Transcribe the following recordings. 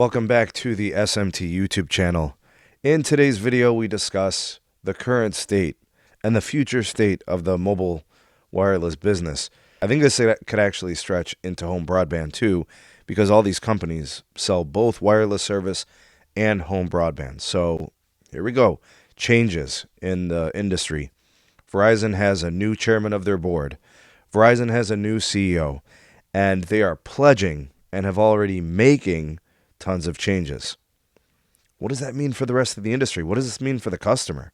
Welcome back to the SMT YouTube channel. In today's video, we discuss the current state and the future state of the mobile wireless business. I think this could actually stretch into home broadband too, because all these companies sell both wireless service and home broadband. So here we go. Changes in the industry. Verizon has a new chairman of their board. Verizon has a new CEO, and they are pledging and have already making tons of changes. What does that mean for the rest of the industry? What does this mean for the customer?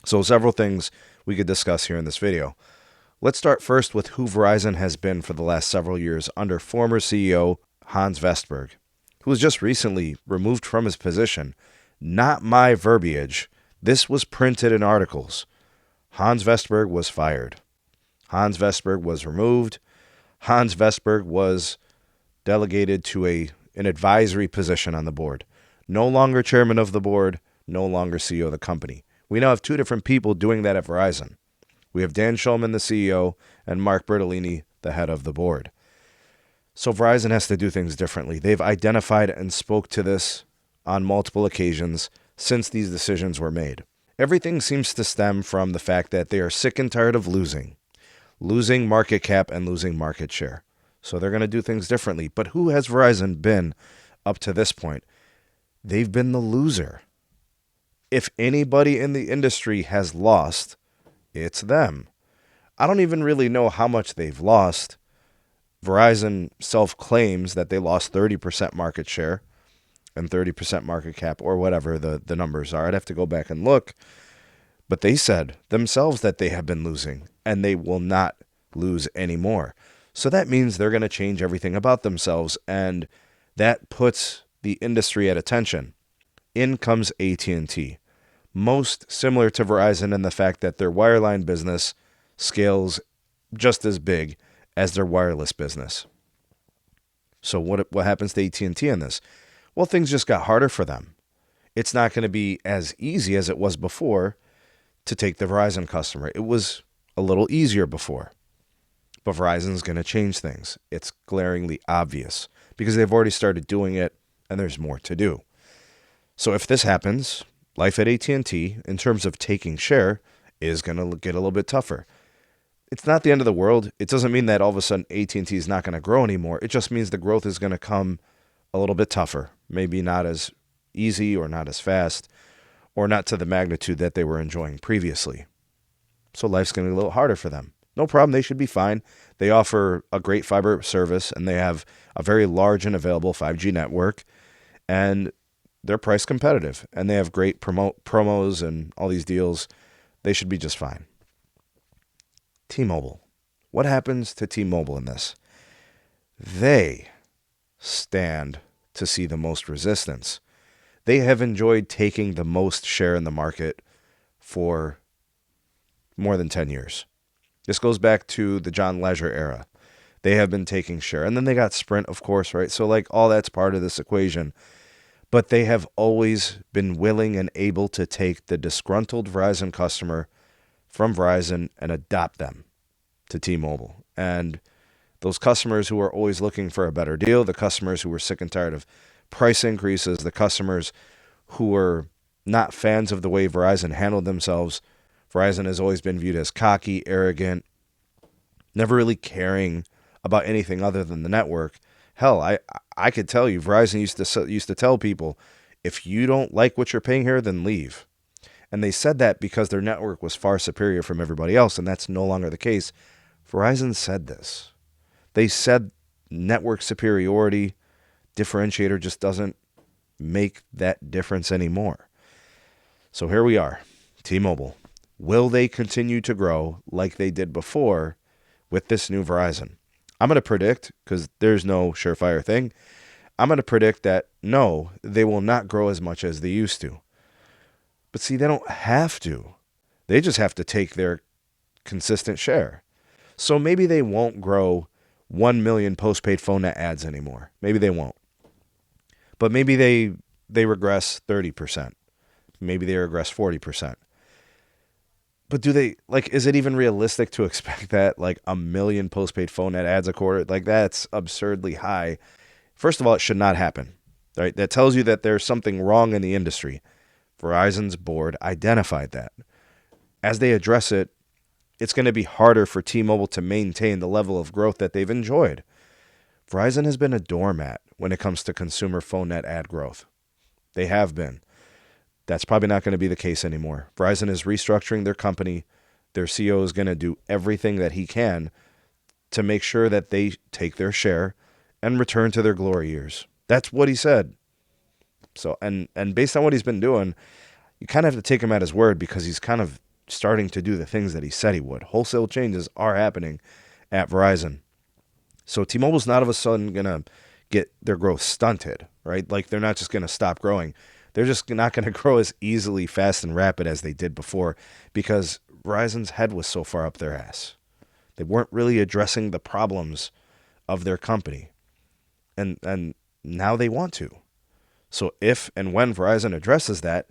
So several things we could discuss here in this video. Let's start first with who Verizon has been for the last several years under former CEO Hans Vestberg, who was just recently removed from his position. Not my verbiage. This was printed in articles. Hans Vestberg was fired. Hans Vestberg was removed. Hans Vestberg was delegated to an advisory position on the board. No longer chairman of the board, no longer CEO of the company. We now have two different people doing that at Verizon. We have Dan Schulman, the CEO, and Mark Bertolini, the head of the board. So Verizon has to do things differently. They've identified and spoke to this on multiple occasions since these decisions were made. Everything seems to stem from the fact that they are sick and tired of losing market cap and losing market share. So they're going to do things differently. But who has Verizon been up to this point? They've been the loser. If anybody in the industry has lost, it's them. I don't even really know how much they've lost. Verizon self-claims that they lost 30% market share and 30% market cap, or whatever the numbers are. I'd have to go back and look. But they said themselves that they have been losing, and they will not lose anymore. So that means they're going to change everything about themselves, and that puts the industry at attention. In comes AT&T, most similar to Verizon in the fact that their wireline business scales just as big as their wireless business. So what happens to AT&T in this? Well, things just got harder for them. It's not going to be as easy as it was before to take the Verizon customer. It was a little easier before. But Verizon's going to change things. It's glaringly obvious because they've already started doing it, and there's more to do. So if this happens, life at AT&T, in terms of taking share, is going to get a little bit tougher. It's not the end of the world. It doesn't mean that all of a sudden AT&T is not going to grow anymore. It just means the growth is going to come a little bit tougher. Maybe not as easy or not as fast or not to the magnitude that they were enjoying previously. So life's going to be a little harder for them. No problem. They should be fine. They offer a great fiber service, and they have a very large and available 5G network, and they're price competitive, and they have great promos and all these deals. They should be just fine. T-Mobile. What happens to T-Mobile in this? They stand to see the most resistance. They have enjoyed taking the most share in the market for more than 10 years. This goes back to the John Legere era. They have been taking share. And then they got Sprint, of course, right? So all that's part of this equation. But they have always been willing and able to take the disgruntled Verizon customer from Verizon and adopt them to T-Mobile. And those customers who are always looking for a better deal, the customers who were sick and tired of price increases, the customers who were not fans of the way Verizon handled themselves. Verizon has always been viewed as cocky, arrogant, never really caring about anything other than the network. Hell, I could tell you, Verizon used to tell people, if you don't like what you're paying here, then leave. And they said that because their network was far superior from everybody else, and that's no longer the case. Verizon said this. They said network superiority, differentiator just doesn't make that difference anymore. So here we are, T-Mobile. Will they continue to grow like they did before with this new Verizon? I'm going to predict, because there's no surefire thing, I'm going to predict that no, they will not grow as much as they used to. But see, they don't have to. They just have to take their consistent share. So maybe they won't grow 1 million postpaid phone net adds anymore. Maybe they won't. But maybe they regress 30%. Maybe they regress 40%. But do they, is it even realistic to expect that, 1 million postpaid phone net adds a quarter? That's absurdly high. First of all, it should not happen. right? That tells you that there's something wrong in the industry. Verizon's board identified that. As they address it, it's going to be harder for T-Mobile to maintain the level of growth that they've enjoyed. Verizon has been a doormat when it comes to consumer phone net ad growth. They have been. That's probably not going to be the case anymore. Verizon is restructuring their company. Their CEO is going to do everything that he can to make sure that they take their share and return to their glory years. That's what he said. So, and based on what he's been doing, you kind of have to take him at his word, because he's kind of starting to do the things that he said he would. Wholesale changes are happening at Verizon. So T-Mobile's not all of a sudden going to get their growth stunted, right? Like, they're not just going to stop growing. They're just not going to grow as easily, fast, and rapid as they did before, because Verizon's head was so far up their ass. They weren't really addressing the problems of their company. And now they want to. So if and when Verizon addresses that,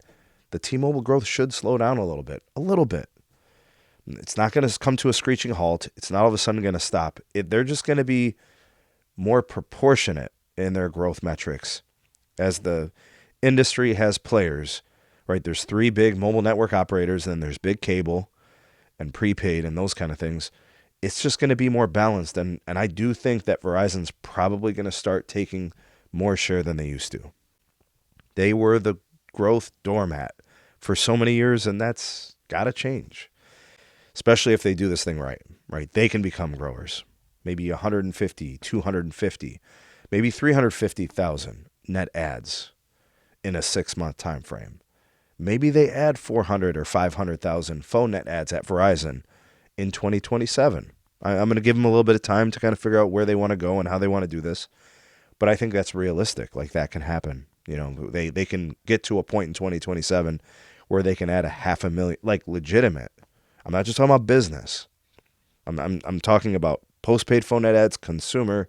the T-Mobile growth should slow down a little bit. A little bit. It's not going to come to a screeching halt. It's not all of a sudden going to stop. They're just going to be more proportionate in their growth metrics. As the industry has players, right? There's 3 big mobile network operators, and then there's big cable and prepaid and those kind of things. It's just going to be more balanced. And I do think that Verizon's probably going to start taking more share than they used to. They were the growth doormat for so many years, and that's got to change. Especially if they do this thing right? They can become growers. Maybe 150, 250, maybe 350,000 net ads in a 6-month time frame. Maybe they add 400 or 500,000 phone net ads at Verizon in 2027. I'm going to give them a little bit of time to kind of figure out where they want to go and how they want to do this. But I think that's realistic. Like, that can happen. You know, they can get to a point in 2027 where they can add 500,000, like, legitimate. I'm not just talking about business. I'm talking about postpaid phone net ads, consumer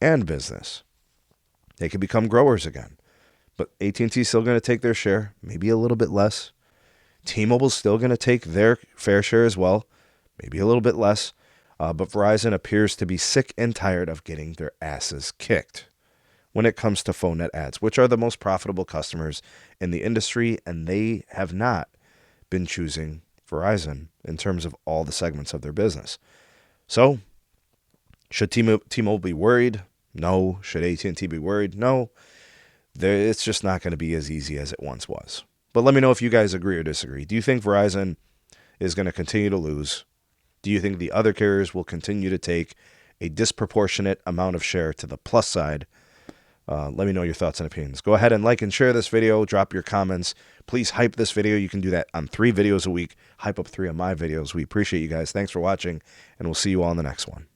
and business. They could become growers again. But AT&T is still going to take their share, maybe a little bit less. T-Mobile's still going to take their fair share as well, maybe a little bit less. But Verizon appears to be sick and tired of getting their asses kicked when it comes to phone net ads, which are the most profitable customers in the industry, and they have not been choosing Verizon in terms of all the segments of their business. So, should T-Mobile be worried? No. Should AT&T be worried? No. It's just not going to be as easy as it once was. But let me know if you guys agree or disagree. Do you think Verizon is going to continue to lose? Do you think the other carriers will continue to take a disproportionate amount of share to the plus side? Let me know your thoughts and opinions. Go ahead and like and share this video. Drop your comments. Please hype this video. You can do that on 3 videos a week. Hype up 3 of my videos. We appreciate you guys. Thanks for watching, and we'll see you all in the next one.